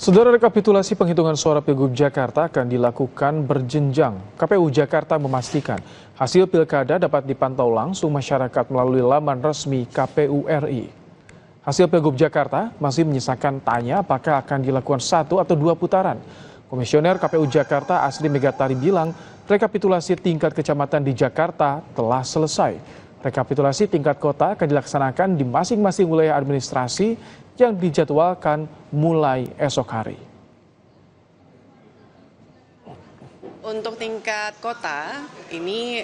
Saudara, rekapitulasi penghitungan suara Pilgub Jakarta akan dilakukan berjenjang. KPU Jakarta memastikan hasil pilkada dapat dipantau langsung masyarakat melalui laman resmi KPU RI. Hasil Pilgub Jakarta masih menyisakan tanya apakah akan dilakukan 1 atau 2 putaran. Komisioner KPU Jakarta Asri Megatari bilang rekapitulasi tingkat kecamatan di Jakarta telah selesai. Rekapitulasi tingkat kota akan dilaksanakan di masing-masing wilayah administrasi yang dijadwalkan mulai esok hari. Untuk tingkat kota, ini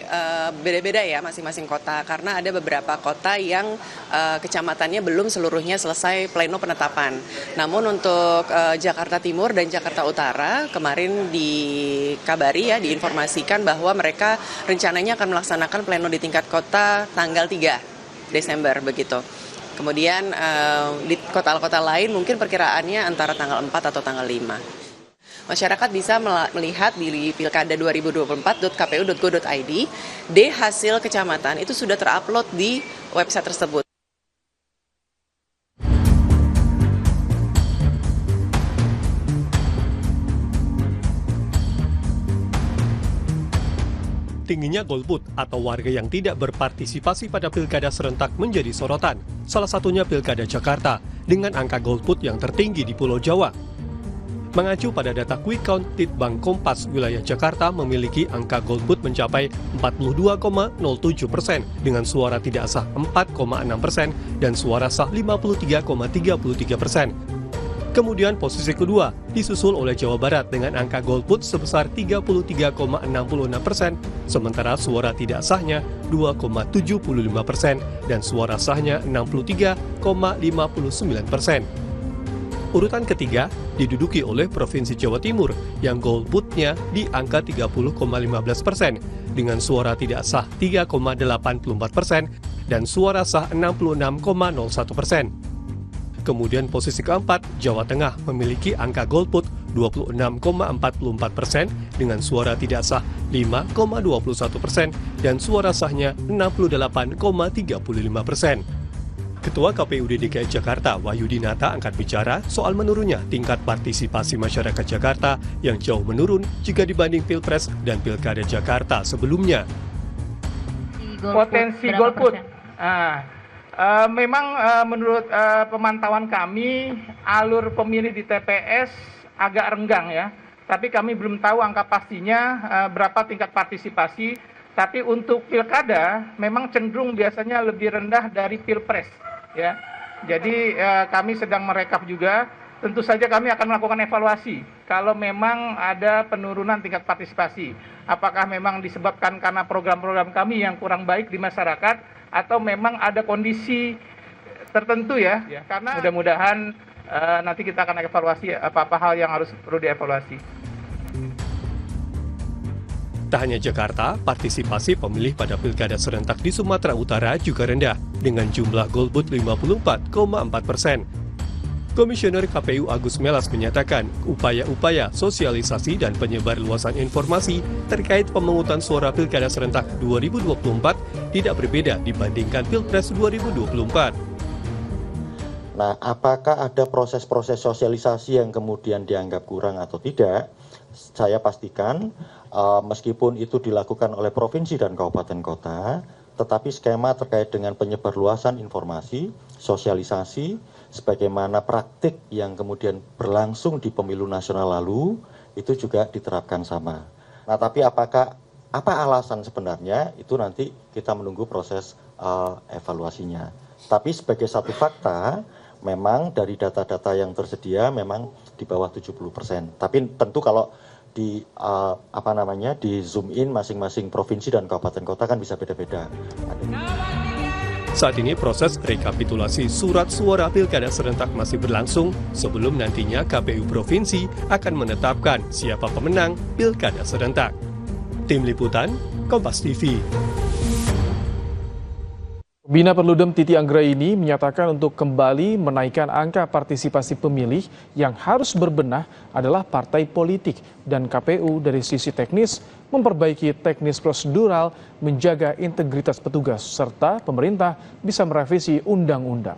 beda-beda ya masing-masing kota, karena ada beberapa kota yang kecamatannya belum seluruhnya selesai pleno penetapan. Namun untuk Jakarta Timur dan Jakarta Utara, kemarin dikabari ya, diinformasikan bahwa mereka rencananya akan melaksanakan pleno di tingkat kota tanggal 3 Desember begitu. Kemudian di kota-kota lain mungkin perkiraannya antara tanggal 4 atau tanggal 5. Masyarakat bisa melihat di pilkada2024.kpu.go.id, hasil kecamatan itu sudah terupload di website tersebut. Tingginya golput atau warga yang tidak berpartisipasi pada pilkada serentak menjadi sorotan. Salah satunya pilkada Jakarta dengan angka golput yang tertinggi di Pulau Jawa. Mengacu pada data Quick Count Litbang Kompas, wilayah Jakarta memiliki angka golput mencapai 42,07% dengan suara tidak sah 4,6% dan suara sah 53,33%. Kemudian posisi kedua disusul oleh Jawa Barat dengan angka golput sebesar 33,66%, sementara suara tidak sahnya 2,75% dan suara sahnya 63,59%. Urutan ketiga diduduki oleh Provinsi Jawa Timur yang golputnya di angka 30,15% dengan suara tidak sah 3,84% dan suara sah 66,01%. Kemudian posisi keempat, Jawa Tengah memiliki angka golput 26,44% dengan suara tidak sah 5,21% dan suara sahnya 68,35%. Ketua KPUD DKI Jakarta, Wahyudinata, angkat bicara soal menurunnya tingkat partisipasi masyarakat Jakarta yang jauh menurun jika dibanding Pilpres dan Pilkada Jakarta sebelumnya. Potensi golput. Memang menurut pemantauan kami, alur pemilih di TPS agak renggang ya. Tapi kami belum tahu angka pastinya berapa tingkat partisipasi. Tapi untuk pilkada memang cenderung biasanya lebih rendah dari Pilpres. Ya, jadi kami sedang merekap juga. Tentu saja kami akan melakukan evaluasi kalau memang ada penurunan tingkat partisipasi. Apakah memang disebabkan karena program-program kami yang kurang baik di masyarakat atau memang ada kondisi tertentu ya. Karena mudah-mudahan nanti kita akan evaluasi apa-apa hal yang harus perlu dievaluasi. Tak hanya Jakarta, partisipasi pemilih pada pilkada serentak di Sumatera Utara juga rendah, dengan jumlah golput 54,4%. Komisioner KPU Agus Melas menyatakan upaya-upaya sosialisasi dan penyebarluasan informasi terkait pemungutan suara pilkada serentak 2024 tidak berbeda dibandingkan Pilpres 2024. Nah, apakah ada proses-proses sosialisasi yang kemudian dianggap kurang atau tidak? Saya pastikan meskipun itu dilakukan oleh provinsi dan kabupaten kota, tetapi skema terkait dengan penyebarluasan informasi, sosialisasi, sebagaimana praktik yang kemudian berlangsung di pemilu nasional lalu, itu juga diterapkan sama. Nah, tapi apa alasan sebenarnya, itu nanti kita menunggu proses evaluasinya. Tapi sebagai satu fakta, memang dari data-data yang tersedia memang di bawah 70%. Tapi tentu kalau di di zoom in masing-masing provinsi dan kabupaten kota kan bisa beda-beda. Saat ini proses rekapitulasi surat suara pilkada serentak masih berlangsung sebelum nantinya KPU provinsi akan menetapkan siapa pemenang pilkada serentak. Tim Liputan, Kompas TV. Bina Perludem Titi Anggraini menyatakan untuk kembali menaikkan angka partisipasi pemilih yang harus berbenah adalah partai politik dan KPU dari sisi teknis memperbaiki teknis prosedural, menjaga integritas petugas serta pemerintah bisa merevisi undang-undang.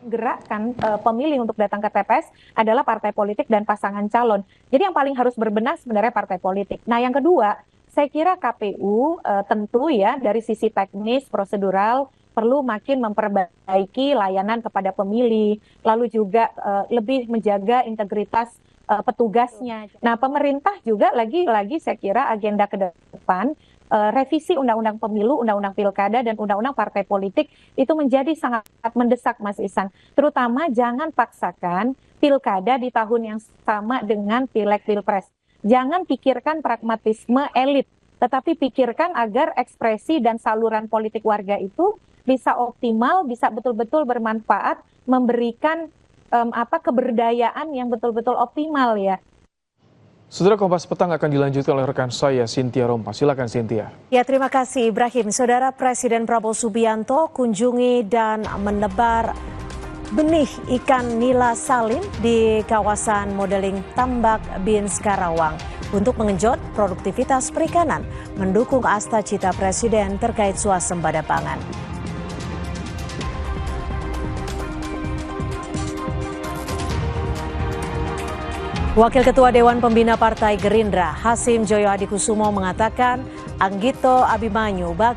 Gerakkan pemilih untuk datang ke TPS adalah partai politik dan pasangan calon. Jadi yang paling harus berbenah sebenarnya partai politik. Nah yang kedua, saya kira KPU tentu ya dari sisi teknis, prosedural, perlu makin memperbaiki layanan kepada pemilih, lalu juga lebih menjaga integritas petugasnya. Nah pemerintah juga lagi-lagi saya kira agenda ke depan, revisi Undang-Undang Pemilu, Undang-Undang Pilkada, dan Undang-Undang Partai Politik itu menjadi sangat mendesak, Mas Ihsan. Terutama jangan paksakan pilkada di tahun yang sama dengan pileg pilpres. Jangan pikirkan pragmatisme elit, tetapi pikirkan agar ekspresi dan saluran politik warga itu bisa optimal, bisa betul-betul bermanfaat, memberikan keberdayaan yang betul-betul optimal ya. Saudara, Kompas Petang akan dilanjutkan oleh rekan saya Cynthia Rompa. Silakan Cynthia. Ya, terima kasih Ibrahim. Saudara, Presiden Prabowo Subianto kunjungi dan menebar benih ikan nila salin di kawasan modeling Tambak Bins Karawang untuk mengenjot produktivitas perikanan, mendukung asta cita Presiden terkait swasembada pangan. Wakil Ketua Dewan Pembina Partai Gerindra, Hasim Joyo Hadikusumo mengatakan Anggito Abimanyu bakal